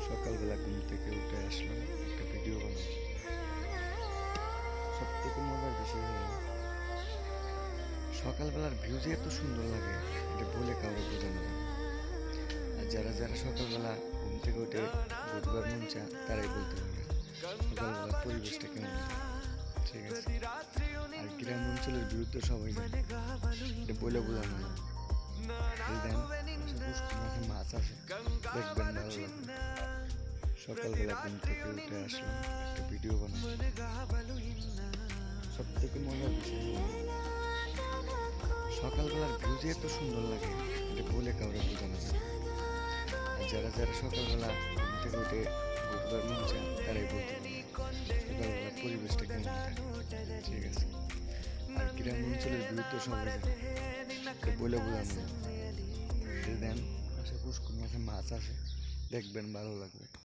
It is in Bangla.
সকালবেলা ঘুম থেকে উঠে আসলাম, একটা ভিডিও বানাবো। সব থেকে মজার বিষয় হলো সকালবেলার ভিউ যে এত সুন্দর লাগে, এটা বলে কাউরে বোঝানো যাবে না। আর যারা যারা সকালবেলা ঘুম থেকে উঠে ঘুরবার মন চা তারাই বলতে পারবে সকালবেলার পরিবেশটা কেমন লাগে। ঠিক আছে, আর গ্রাম অঞ্চলের বিরুদ্ধে সবাই জানে, এটা বলে বোঝানো যাবে না। এই দেন মাঠে মাছ আছে, দেখবেন ভালো লাগবে। সকালবেলা ঘুম থেকে উঠে আসলাম, একটা ভিডিও বানাবো। সব থেকে মজার বিষয় হলো সকালবেলার ভিউ যে এত সুন্দর লাগে, এটা বলে কাউরে বোঝানো যাবে না। আর যারা যারা সকালবেলা ঘুম থেকে উঠে ঘুরবার মন চায় তারাই বলতে পারবে সকালবেলার পরিবেশটা কেমন থাকে। ঠিক আছে, আর গ্রাম অঞ্চলের বিরুদ্ধে সবাই জানে, এটা বলে বোঝানো যাবে না। এই দেন পাশে পুষ্কুর মাছে মাছ আছে, দেখবেন ভালো লাগবে।